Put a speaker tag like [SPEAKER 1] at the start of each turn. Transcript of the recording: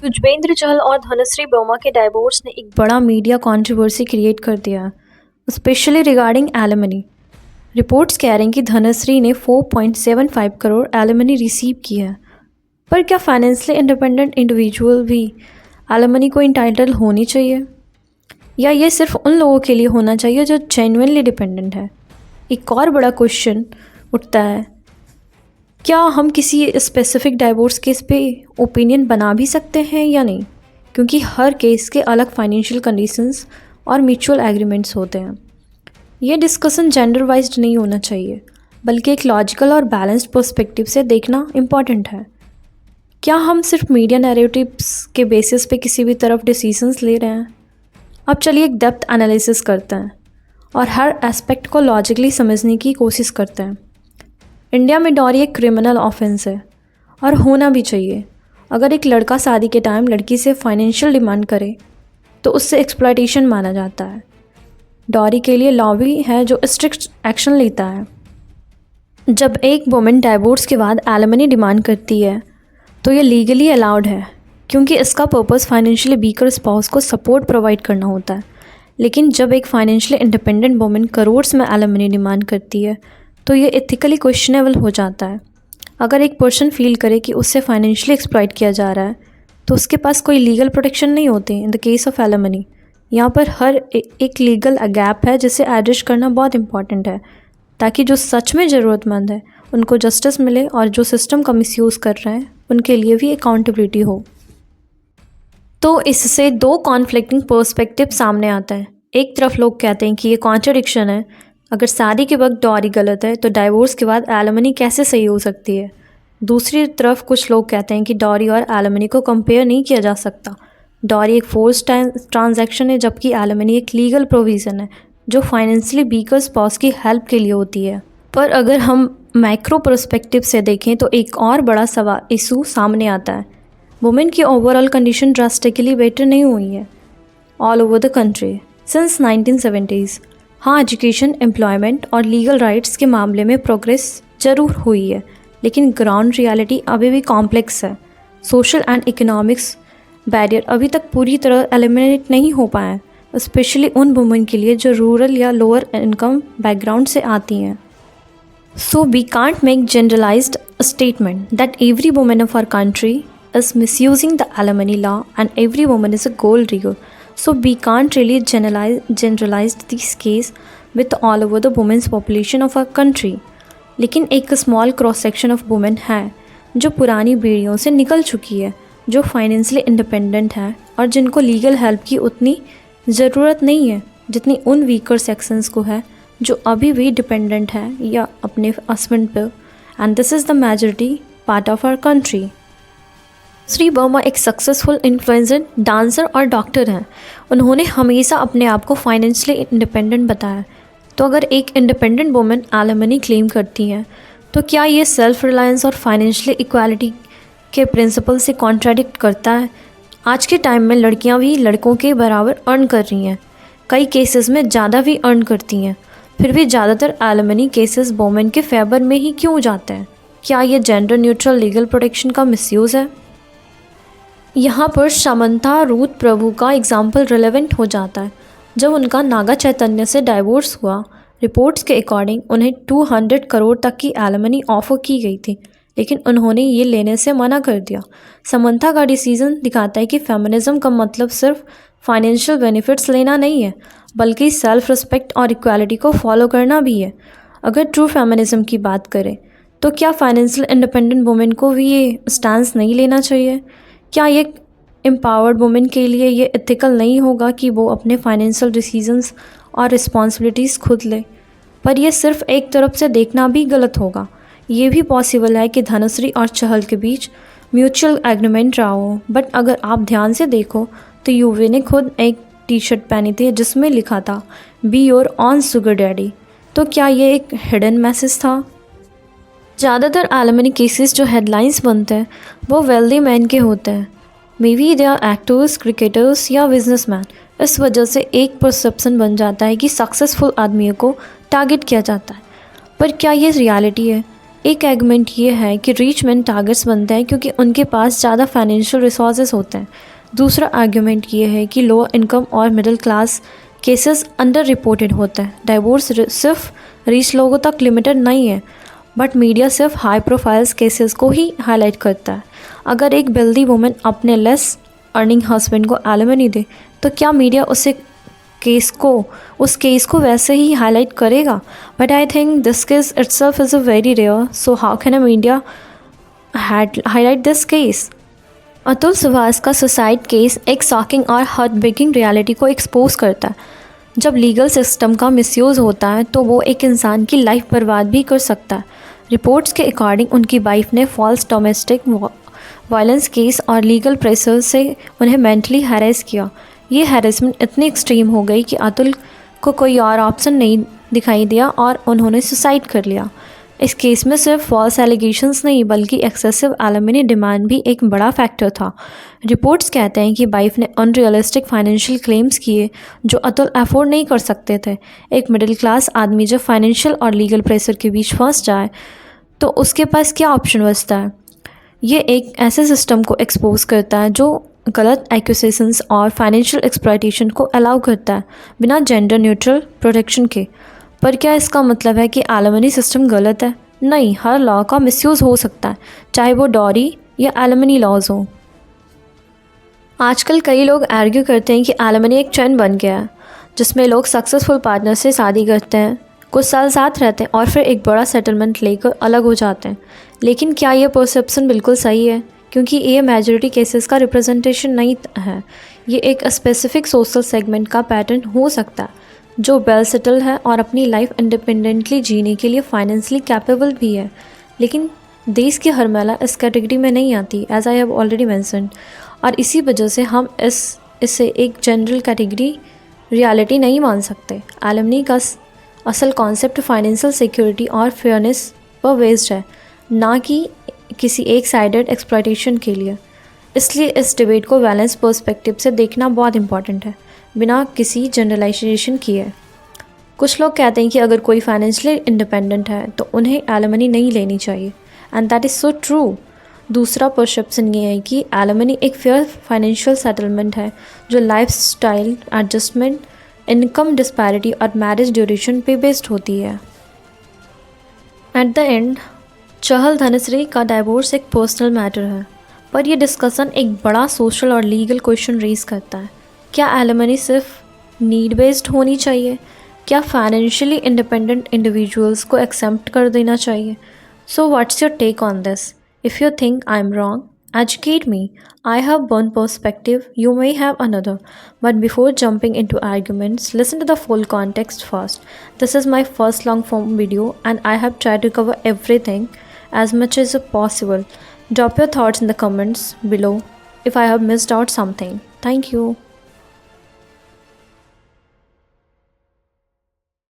[SPEAKER 1] युजवेंद्र चहल और धनश्री वर्मा के डाइवोर्स ने एक बड़ा मीडिया कंट्रोवर्सी क्रिएट कर दिया, स्पेशली रिगार्डिंग एलिमनी। रिपोर्ट्स कह रही हैं कि धनश्री ने 4.75 करोड़ एलिमनी रिसीव की है। पर क्या फाइनेंशियली इंडिपेंडेंट इंडिविजुअल भी एलिमनी को इंटाइटल होनी चाहिए, या ये सिर्फ उन लोगों के लिए होना चाहिए जो जेन्युइनली डिपेंडेंट है? एक और बड़ा क्वेश्चन उठता है, क्या हम किसी स्पेसिफिक डाइवोर्स केस पे ओपिनियन बना भी सकते हैं या नहीं, क्योंकि हर केस के अलग फाइनेंशियल कंडीशंस और म्यूचुअल एग्रीमेंट्स होते हैं। ये डिस्कशन जेंडर वाइज्ड नहीं होना चाहिए, बल्कि एक लॉजिकल और बैलेंस्ड पर्सपेक्टिव से देखना इम्पॉर्टेंट है। क्या हम सिर्फ मीडिया नैरेटिव्स के बेसिस पे किसी भी तरफ डिसीजंस ले रहे हैं? अब चलिए एक डेप्थ एनालिसिस करते हैं और हर एस्पेक्ट को लॉजिकली समझने की कोशिश करते हैं। इंडिया में डॉरी एक क्रिमिनल ऑफेंस है और होना भी चाहिए। अगर एक लड़का शादी के टाइम लड़की से फाइनेंशियल डिमांड करे तो उससे एक्सप्लॉयटेशन माना जाता है। डॉरी के लिए लॉ भी है जो स्ट्रिक्ट एक्शन लेता है। जब एक वुमेन डाइवोर्स के बाद एलिमनी डिमांड करती है तो ये लीगली अलाउड है, क्योंकि इसका पर्पस फाइनेंशियली वीकर स्पाउस को सपोर्ट प्रोवाइड करना होता है। लेकिन जब एक फाइनेंशियली इंडिपेंडेंट वुमेन करोड़्स में एलिमनी डिमांड करती है तो ये एथिकली क्वेश्चनेबल हो जाता है। अगर एक पर्सन फील करे कि उससे फाइनेंशियली एक्सप्लॉइट किया जा रहा है तो उसके पास कोई लीगल प्रोटेक्शन नहीं होती in the case of alimony. यहाँ पर हर एक लीगल गैप है जिसे एड्रेस करना बहुत इंपॉर्टेंट है, ताकि जो सच में ज़रूरतमंद है उनको जस्टिस मिले और जो सिस्टम का मिसयूज़ कर रहे हैं उनके लिए भी अकाउंटेबिलिटी हो। तो इससे दो कॉन्फ्लिक्टिंग पर्सपेक्टिव सामने आता है। एक तरफ लोग कहते हैं कि ये कॉन्ट्रडिक्शन है, अगर शादी के वक्त डॉरी गलत है तो डाइवोर्स के बाद एलिमनी कैसे सही हो सकती है। दूसरी तरफ कुछ लोग कहते हैं कि डॉरी और एलिमनी को कंपेयर नहीं किया जा सकता। डॉरी एक फोर्स ट्रांजैक्शन है, जबकि एलिमनी एक लीगल प्रोविज़न है जो फाइनेंशियली वीकर स्पाउस की हेल्प के लिए होती है। पर अगर हम मैक्रो पर्सपेक्टिव से देखें तो एक और बड़ा सवाल इशू सामने आता है। वुमेन की ओवरऑल कंडीशन ड्रास्टिकली बेटर नहीं हुई है all over the country since 1970s। हाँ, एजुकेशन, एम्प्लॉयमेंट और लीगल राइट्स के मामले में प्रोग्रेस ज़रूर हुई है, लेकिन ग्राउंड रियलिटी अभी भी कॉम्प्लेक्स है। सोशल एंड इकोनॉमिक्स बैरियर अभी तक पूरी तरह एलिमिनेट नहीं हो पाए हैं, स्पेशली उन वुमेन के लिए जो रूरल या लोअर इनकम बैकग्राउंड से आती हैं। So we can't make generalised statement that every women of our country is misusing the alimony law and every woman is a gold digger. So we can't really generalize this case with all over the women's population of our country. लेकिन एक small cross section of women है जो पुरानी पीढ़ियों से निकल चुकी है, जो फाइनेंशियली इंडिपेंडेंट है और जिनको लीगल हेल्प की उतनी ज़रूरत नहीं है जितनी उन वीकर सेक्शंस को है जो अभी भी डिपेंडेंट है या अपने हस्बैंड पर। And this is the majority part of our country. Shri Verma एक सक्सेसफुल इन्फ्लुएंसर, डांसर और डॉक्टर हैं। उन्होंने हमेशा अपने आप को फाइनेंशियली इंडिपेंडेंट बताया। तो अगर एक इंडिपेंडेंट वुमेन एलिमनी क्लेम करती हैं तो क्या ये सेल्फ रिलायंस और फाइनेंशियली इक्वालिटी के प्रिंसिपल से कॉन्ट्राडिक्ट करता है? आज के टाइम में लड़कियां भी लड़कों के बराबर अर्न कर रही हैं, कई केसेस में ज़्यादा भी अर्न करती हैं, फिर भी ज़्यादातर एलिमनी केसेस वुमेन के फेवर में ही क्यों जाते हैं? क्या ये जेंडर न्यूट्रल लीगल प्रोटेक्शन का मिसयूज़ है? यहाँ पर समंथा रूथ प्रभु का एग्जाम्पल रिलेवेंट हो जाता है। जब उनका नागा चैतन्य से डाइवोर्स हुआ, रिपोर्ट्स के अकॉर्डिंग उन्हें 200 करोड़ तक की एलिमनी ऑफर की गई थी, लेकिन उन्होंने ये लेने से मना कर दिया। समंथा का डिसीजन दिखाता है कि फेमिनिज्म का मतलब सिर्फ फाइनेंशियल बेनिफिट्स लेना नहीं है, बल्कि सेल्फ रिस्पेक्ट और इक्वालिटी को फॉलो करना भी है। अगर ट्रू फेमिनिज्म की बात करें तो क्या फाइनेंशियल इंडिपेंडेंट वुमेन को भी ये स्टैंस नहीं लेना चाहिए? क्या ये एम्पावर्ड वुमेन के लिए ये एथिकल नहीं होगा कि वो अपने फाइनेंशियल डिसीजंस और रिस्पॉन्सिबिलिटीज़ खुद ले? पर यह सिर्फ एक तरफ से देखना भी गलत होगा। ये भी पॉसिबल है कि धनश्री और चहल के बीच म्यूचुअल एग्रीमेंट रहा हो, बट अगर आप ध्यान से देखो तो यूवी ने खुद एक टी-शर्ट पहनी थी जिसमें लिखा था be your on sugar daddy. तो क्या ये एक हिडन मैसेज था? ज़्यादातर एलिमनी केसेस जो हेडलाइंस बनते हैं वो वेल्दी मैन के होते हैं, maybe they are actors, cricketers या बिजनेसमैन। इस वजह से एक परसेप्शन बन जाता है कि सक्सेसफुल आदमियों को टारगेट किया जाता है। पर क्या ये रियलिटी है? एक आर्गुमेंट ये है कि रिच मैन टारगेट्स बनते हैं क्योंकि उनके पास ज़्यादा फाइनेंशियल रिसोर्सेज होते हैं। दूसरा आर्गुमेंट ये है कि लो इनकम और middle class cases under reported होते हैं। डाइवोर्स सिर्फ रिच लोगों तक लिमिटेड नहीं है, बट मीडिया सिर्फ हाई प्रोफाइल्स केसेस को ही हाईलाइट करता है। अगर एक वेल्दी वुमेन अपने लेस अर्निंग हस्बैंड को एलिमनी दे तो क्या मीडिया उस केस को वैसे ही हाईलाइट करेगा? But I think this case itself is a very rare, so how can a media highlight this case? Atul Subhash का सुसाइड केस एक शॉकिंग और हार्ट ब्रेकिंग रियलिटी को एक्सपोज करता है। जब लीगल सिस्टम का मिसयूज़ होता है तो वो एक इंसान की लाइफ बर्बाद भी कर सकता है। रिपोर्ट्स के अकॉर्डिंग उनकी वाइफ ने फॉल्स डोमेस्टिक वायलेंस केस और लीगल प्रेशर से उन्हें मेंटली हैरेस किया। ये हैरेसमेंट इतनी एक्सट्रीम हो गई कि अतुल को कोई और ऑप्शन नहीं दिखाई दिया और उन्होंने सुसाइड कर लिया। इस केस में सिर्फ फॉल्स एलिगेशंस नहीं बल्कि एक्सेसिव एलिमनी डिमांड भी एक बड़ा फैक्टर था। रिपोर्ट्स कहते हैं कि वाइफ ने अनरियलिस्टिक फाइनेंशियल क्लेम्स किए जो अतुल अफोर्ड नहीं कर सकते थे। एक मिडिल क्लास आदमी जब फाइनेंशियल और लीगल प्रेशर के बीच फंस जाए तो उसके पास क्या ऑप्शन बचता है? ये एक ऐसे सिस्टम को एक्सपोज करता है जो गलत एक्यूजेशंस और फाइनेंशियल एक्सप्लॉयटेशन को अलाउ करता है बिना जेंडर न्यूट्रल प्रोटेक्शन के। पर क्या इसका मतलब है कि एलिमनी सिस्टम गलत है? नहीं, हर लॉ का मिसयूज़ हो सकता है, चाहे वो डॉरी या एलिमनी लॉज हो। आजकल कई लोग आर्ग्यू करते हैं कि एलिमनी एक ट्रेंड बन गया है जिसमें लोग सक्सेसफुल पार्टनर से शादी करते हैं, कुछ साल साथ रहते हैं और फिर एक बड़ा सेटलमेंट लेकर अलग हो जाते हैं। लेकिन क्या ये परसेप्शन बिल्कुल सही है? क्योंकि ये मेजॉरिटी केसेस का रिप्रेजेंटेशन नहीं है। ये एक स्पेसिफिक सोशल सेगमेंट का पैटर्न हो सकता है जो वेल सेटल है और अपनी लाइफ इंडिपेंडेंटली जीने के लिए फाइनेंशियली कैपेबल भी है। लेकिन देश की हर महिला इस कैटेगरी में नहीं आती, as I have already mentioned, और इसी वजह से हम इसे एक जनरल कैटेगरी रियलिटी नहीं मान सकते। एलिमनी का असल कॉन्सेप्ट फाइनेंशियल सिक्योरिटी और फेयरनेस पर बेस्ड है, ना कि किसी एक साइडेड एक्सप्लॉयटेशन के लिए। इसलिए इस डिबेट को बैलेंस पर्सपेक्टिव से देखना बहुत इंपॉर्टेंट है, बिना किसी जनरलाइजेशन किए। कुछ लोग कहते हैं कि अगर कोई फाइनेंशियली इंडिपेंडेंट है तो उन्हें एलिमनी नहीं लेनी चाहिए, and that is so true. दूसरा परसेप्शन ये है कि एलिमनी एक फेयर फाइनेंशियल सेटलमेंट है जो life style adjustment, income disparity और मैरिज ड्यूरेशन पे बेस्ड होती है। एट द एंड, चहल धनश्री का डाइवोर्स एक पर्सनल मैटर है, पर यह डिस्कशन एक बड़ा सोशल और लीगल क्वेश्चन रेज करता है। क्या एलिमनी सिर्फ नीड बेस्ड होनी चाहिए? क्या फाइनेंशियली इंडिपेंडेंट इंडिविजुअल्स को एक्सेप्ट कर देना चाहिए? So what's your take on this? If you think I am wrong, educate me. I have one perspective, you may have another. But before jumping into arguments, listen to the full context first. This is my first long form video and I have tried to cover everything as much as possible. Drop your thoughts in the comments below if I have missed out something. Thank you.